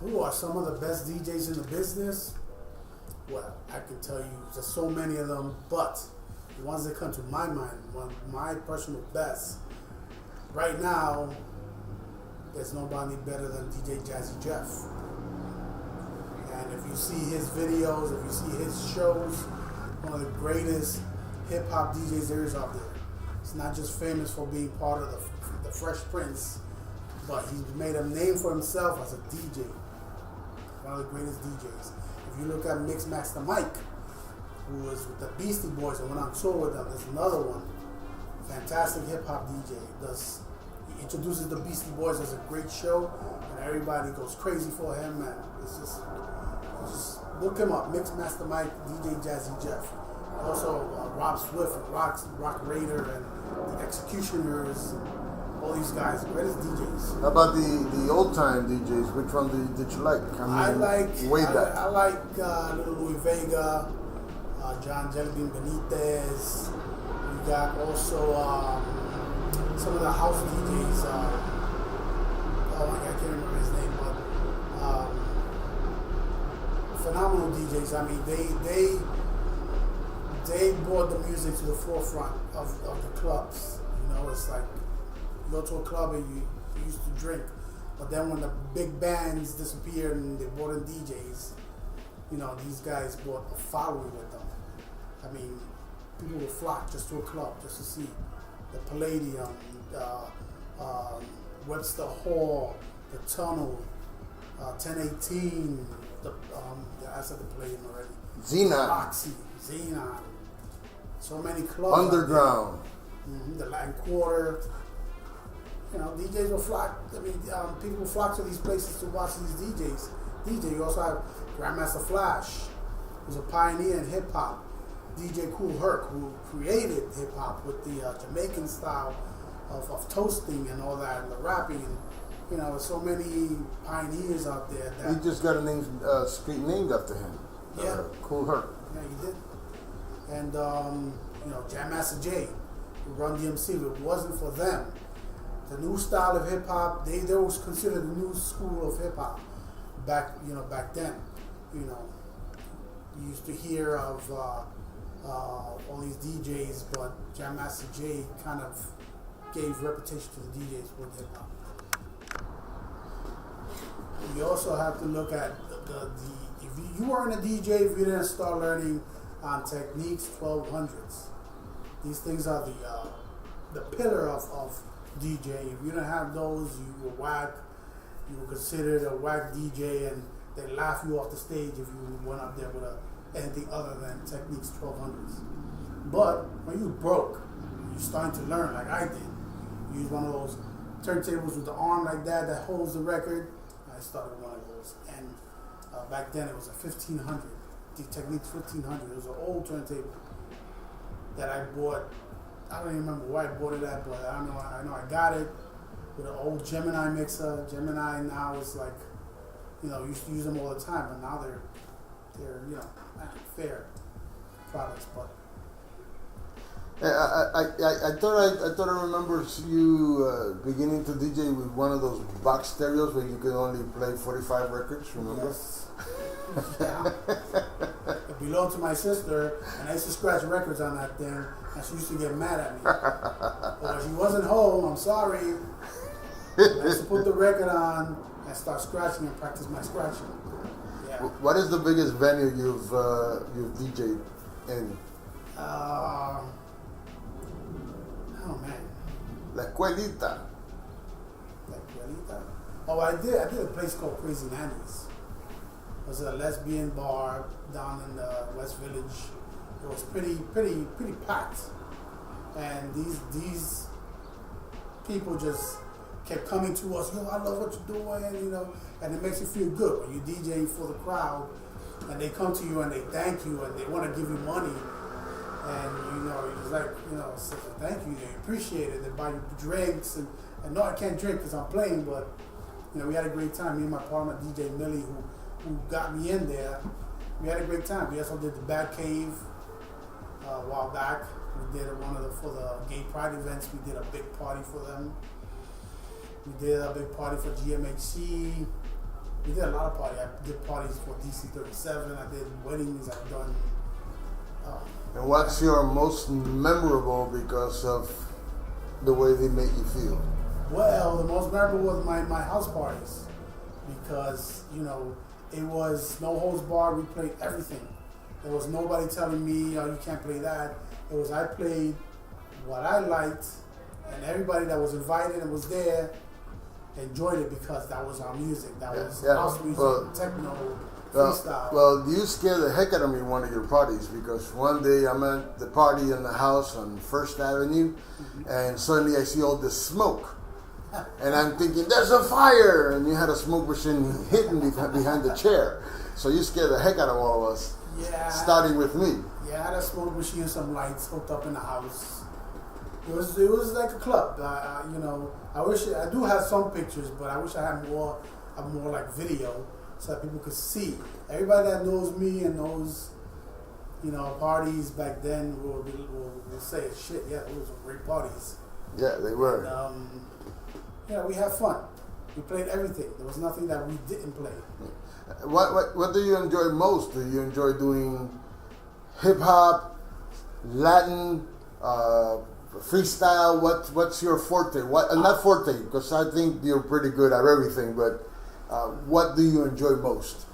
Who are some of the best DJs in the business? Well, I can tell you there's so many of them, but the ones that come to my mind, one of my personal best, right now, there's nobody better than DJ Jazzy Jeff. And if you see his videos, if you see his shows, one of the greatest hip-hop DJs there is out there. He's not just famous for being part of the Fresh Prince, but he's made a name for himself as a DJ. One of the greatest DJs. If you look at Mixmaster Mike, who was with the Beastie Boys and went on tour with them, there's another one. Fantastic hip-hop DJ. He introduces the Beastie Boys as a great show, and everybody goes crazy for him, and it's just look him up, Mixmaster Mike, DJ Jazzy Jeff. Also Rob Swift, Rock Raider, and the Executioners, all these guys, greatest DJs. How about the old time DJs? Which one did you like? I like way back. I like Little Louis Vega, John Jellybean Benitez. We got also some of the house DJs. Oh my God, I can't remember his name, but phenomenal DJs. I mean, they brought the music to the forefront of the clubs. You know, it's like you go to a club and you used to drink, but then when the big bands disappeared and they brought in DJs, you know, these guys brought a following with them. I mean, people would flock just to a club just to see the Palladium, Webster Hall, the Tunnel, 1018. I said the Palladium already. Xenon. Oxy, Xenon. So many clubs. Underground. The Latin Quarter. You know, DJs will flock. I mean, people will flock to these places to watch these DJs. You also have Grandmaster Flash, who's a pioneer in hip hop. DJ Kool Herc, who created hip hop with the Jamaican style of toasting and all that, and the rapping. And, you know, so many pioneers out there. That He just got a street named after him. Yeah. Kool Herc. Yeah, he did. And, you know, Jam Master Jay, who run DMC. If it wasn't for them, the new style of hip hop, they was considered the new school of hip hop back then. You know, you used to hear of all these DJs, but Jam Master Jay kind of gave reputation to the DJs with hip hop. You also have to look at if you weren't a DJ, if you didn't start learning on Techniques 1200s. These things are the pillar of DJ. If you didn't have those, you were whack. You were considered a whack DJ, and they laugh you off the stage if you went up there with anything other than Techniques 1200s. But when you broke, you're starting to learn like I did. You use one of those turntables with the arm like that holds the record. I started with one of those, and back then it was a 1500, the Techniques 1500. It was an old turntable that I bought. I don't even remember where I bought it at, but I know I got it with an old Gemini mixer. Gemini now is like, you know, you used to use them all the time, but now they're you know, fair products. But I thought I remember you beginning to DJ with one of those box stereos where you could only play 45 records. Remember? Yes. Yeah. It belonged to my sister, and I used to scratch records on that thing, and she used to get mad at me. But she wasn't home. I'm sorry. I used to put the record on and start scratching and practice my scratching. Yeah. What is the biggest venue you've DJ'd in? Oh man. La Escuelita. La Escuelita? Oh, I did a place called Crazy Nannies. It was a lesbian bar down in the West Village. It was pretty packed. And these people just kept coming to us, yo, I love what you're doing, you know, and it makes you feel good when you're DJing for the crowd and they come to you and they thank you and they want to give you money. And, you know, it's like, you know, so thank you, they appreciate it, they buy you drinks, and no, I can't drink because I'm playing, but, you know, we had a great time. Me and my partner, DJ Millie, who got me in there, we had a great time. We also did the Bat Cave a while back. We did for the gay pride events, we did a big party for them. We did a big party for GMHC. we did a lot of parties. I did parties for DC-37. I did weddings. I've done. And what's your most memorable because of the way they make you feel? Well, the most memorable was my house parties because, it was no holds barred. We played everything. There was nobody telling me, oh, you can't play that. It was I played what I liked, and everybody that was invited and was there enjoyed it because that was our music. That was house music, techno, freestyle. Well, you scared the heck out of me one of your parties because one day I'm at the party in the house on First Avenue, and suddenly I see all this smoke. And I'm thinking, there's a fire! And you had a smoke machine hidden behind the chair. So you scared the heck out of all of us. Yeah. Starting with me. Yeah, I had a smoke machine and some lights hooked up in the house. It was like a club. I wish I do have some pictures, but I wish I had more like video so that people could see. Everybody that knows me and knows, parties back then will say, shit, yeah, those were great parties. Yeah, they were. And, we had fun. We played everything. There was nothing that we didn't play. What do you enjoy most? Do you enjoy doing hip hop, Latin, freestyle? What's your forte? Not forte, because I think you're pretty good at everything. But what do you enjoy most?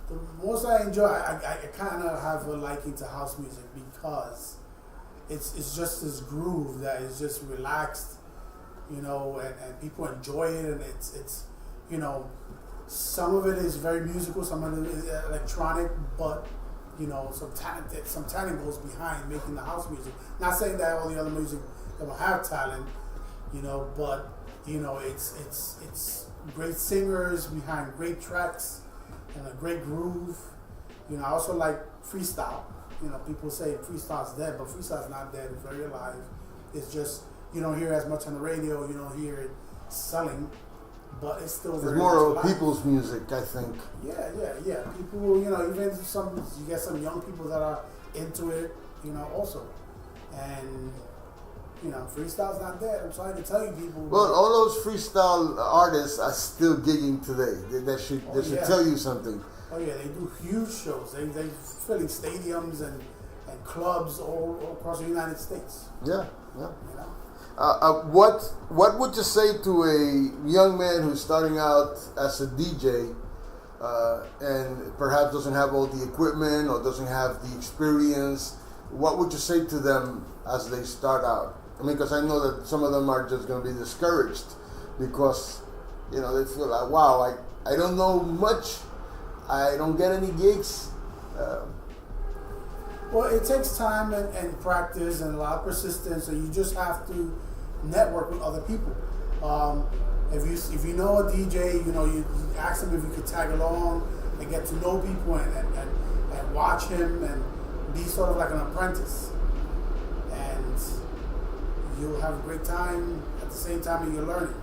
The most I enjoy, I kind of have a liking to house music because it's just this groove that is just relaxed, and people enjoy it, and it's some of it is very musical, some of it is electronic, but some talent goes behind making the house music. Not saying that all the other music don't have talent, but it's great singers behind great tracks and a great groove. I also like freestyle. People say freestyle's dead, but freestyle's not dead. It's very alive. It's just you don't hear it as much on the radio. You don't hear it selling. But it's still very It's more much of people's music, I think. Yeah. People, even you get some young people that are into it, also. And, freestyle's not dead. I'm sorry to tell you people. Well, all those freestyle artists are still gigging today. That should tell you something. Oh, yeah, they do huge shows. They filling stadiums and clubs all across the United States. Yeah. What would you say to a young man who's starting out as a DJ and perhaps doesn't have all the equipment or doesn't have the experience? What would you say to them as they start out? I mean, because I know that some of them are just going to be discouraged because, they feel like, wow, I don't know much. I don't get any gigs. Well, it takes time and practice and a lot of persistence, and you just have to network with other people. If you know a DJ, you ask him if you could tag along and get to know people and watch him and be sort of like an apprentice. And you'll have a great time at the same time that you're learning.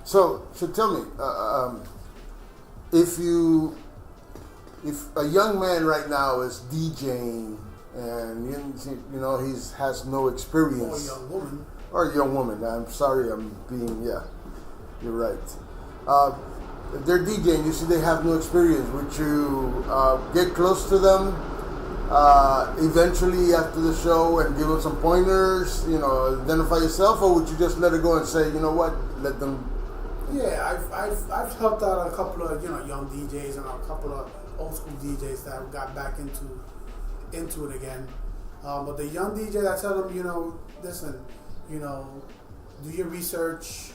So tell me, if a young man right now is DJing and he has no experience, or a young woman. I'm sorry, you're right. If they're DJing, you see they have no experience. Would you get close to them eventually after the show and give them some pointers? Identify yourself, or would you just let it go and say, you know what, let them? Yeah, I've helped out a couple of young DJs and a couple of old school DJs that got back into it again. But the young DJs, I tell them, listen, do your research,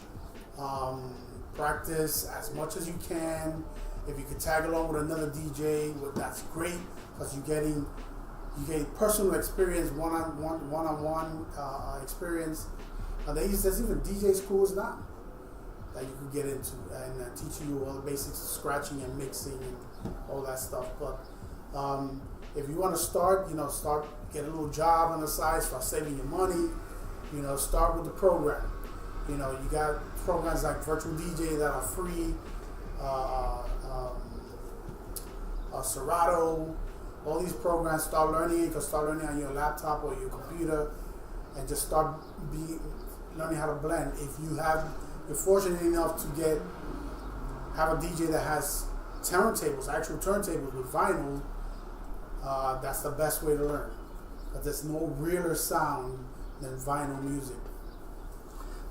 practice as much as you can. If you could tag along with another DJ, that's great because you get personal experience, one-on-one experience. There's even DJ schools now that you could get into and teach you all the basics of scratching and mixing and all that stuff. But if you want to start, get a little job on the side, start saving your money. Start with the program. You got programs like Virtual DJ that are free, Serato, all these programs. Start learning. You can start learning on your laptop or your computer, and just start learning how to blend. If you're fortunate enough to get have a DJ that has turntables, actual turntables with vinyl, that's the best way to learn. But there's no realer sound than vinyl music.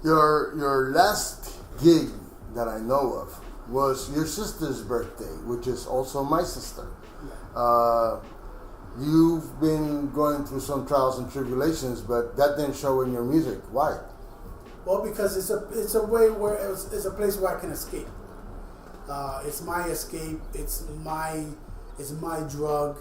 Your last gig that I know of was your sister's birthday, which is also my sister. You've been going through some trials and tribulations, but that didn't show in your music. Why? Well, because it's a way where it's a place where I can escape. It's my escape. It's my drug.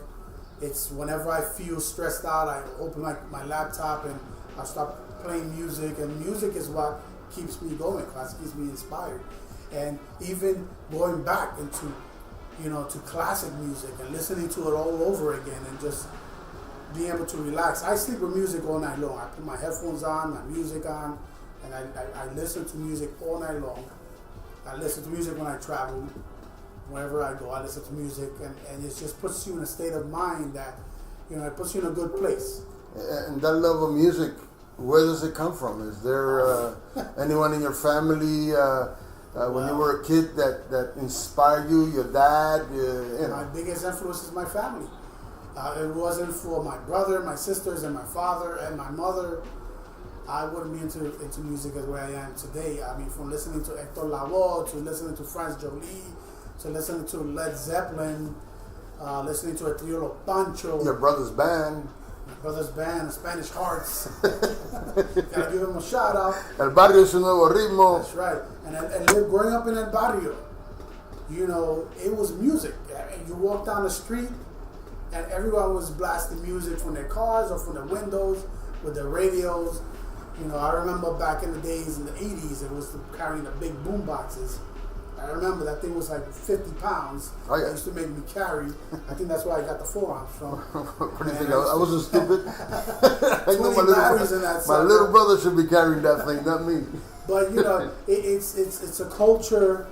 It's whenever I feel stressed out, I open my laptop and I start playing music, and music is what keeps me going. Class keeps me inspired, and even going back into, to classic music and listening to it all over again, and just being able to relax. I sleep with music all night long. I put my headphones on, my music on, and I listen to music all night long. I listen to music when I travel. Wherever I go, I listen to music, and it just puts you in a state of mind that, it puts you in a good place. And that love of music, where does it come from? Is there anyone in your family when you were a kid that inspired you? Your dad? My biggest influence is my family. It wasn't for my brother, my sisters, and my father, and my mother, I wouldn't be into music as where I am today. I mean, from listening to Hector Lavoe, to listening to Franz Jolie, to listening to Led Zeppelin, listening to El Trio Los Pancho. Your brother's band. My brother's band, Spanish Hearts. Gotta give him a shout out. El Barrio es un nuevo ritmo. That's right. And growing up in El Barrio, it was music. And you walk down the street, and everyone was blasting music from their cars or from their windows with their radios. I remember back in the days in the 80s, it was carrying the big boom boxes. I remember that thing was like 50 pounds. Oh, yeah. It used to make me carry. I think that's why I got the forearms from. What do you think? I wasn't stupid. I know 20 batteries in that. My little brother should be carrying that thing, not me. But it's a culture.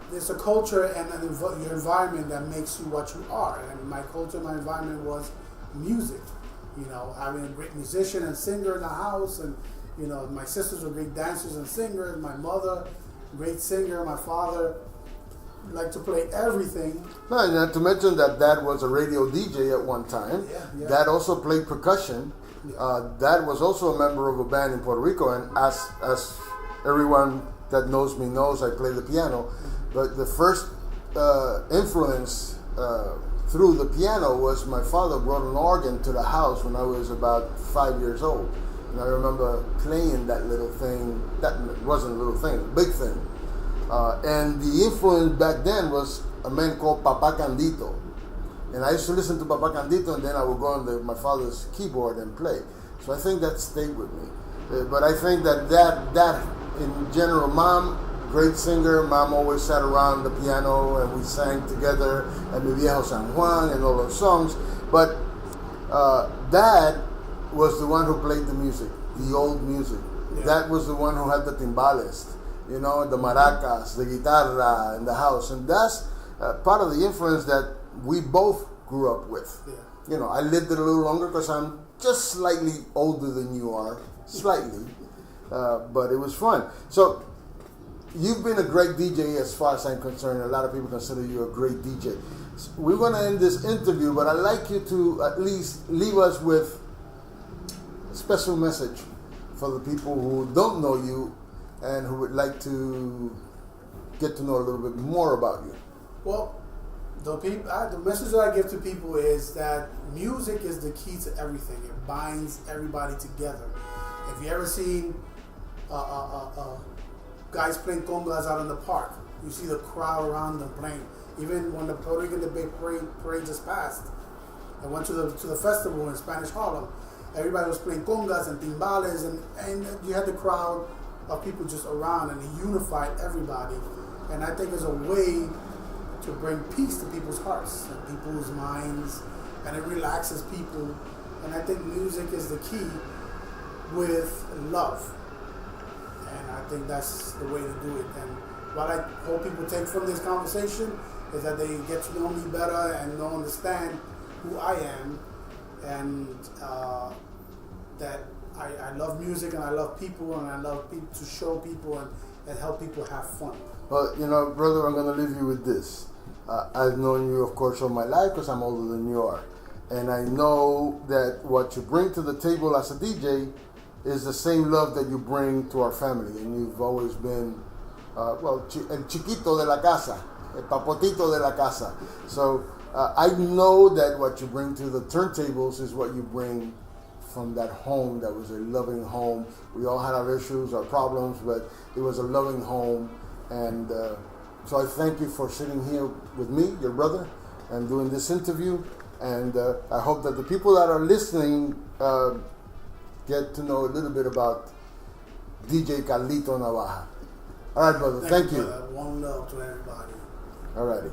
There's a culture and your environment that makes you what you are. And my culture, my environment was music. Having a great musician and singer in the house, and my sisters were great dancers and singers. My mother, great singer. My father liked to play everything. No, not to mention that Dad was a radio DJ at one time. Yeah. Dad also played percussion. Yeah. Dad was also a member of a band in Puerto Rico, and as everyone that knows me knows, I play the piano. Mm-hmm. But the first influence through the piano was my father brought an organ to the house when I was about 5 years old. And I remember playing that little thing. That wasn't a little thing, a big thing. And the influence back then was a man called Papa Candito. And I used to listen to Papa Candito, and then I would go on my father's keyboard and play. So I think that stayed with me. But I think that in general, Mom, great singer. Mom always sat around the piano and we sang together, and Mi Viejo San Juan and all those songs. But Dad was the one who played the music, the old music. Yeah. That was the one who had the timbales, the maracas, the guitarra in the house. And that's part of the influence that we both grew up with. Yeah. I lived it a little longer because I'm just slightly older than you are, slightly. But it was fun. So you've been a great DJ as far as I'm concerned. A lot of people consider you a great DJ. So we're going to end this interview, but I'd like you to at least leave us with a special message for the people who don't know you and who would like to get to know a little bit more about you. Well, the message that I give to people is that music is the key to everything. It binds everybody together. If you ever seen guys playing congas out in the park, you see the crowd around them playing. Even when the Puerto Rican Day parade just passed, I went to the festival in Spanish Harlem. Everybody was playing congas and timbales, and you had the crowd of people just around, and it unified everybody. And I think it's a way to bring peace to people's hearts and people's minds, and it relaxes people. And I think music is the key with love. And I think that's the way to do it. And what I hope people take from this conversation is that they get to know me better and understand who I am, and that I love music, and I love people, and I love people to show people, and help people have fun. Well, you know, brother, I'm going to leave you with this. I've known you, of course, all my life because I'm older than you are. And I know that what you bring to the table as a DJ is the same love that you bring to our family. And you've always been, el chiquito de la casa, el papotito de la casa. So I know that what you bring to the turntables is what you bring from that home that was a loving home. We all had our issues, our problems, but it was a loving home. And so I thank you for sitting here with me, your brother, and doing this interview. And I hope that the people that are listening get to know a little bit about DJ KArlito Navaja. All right, brother. Thank you. One love to everybody. All righty.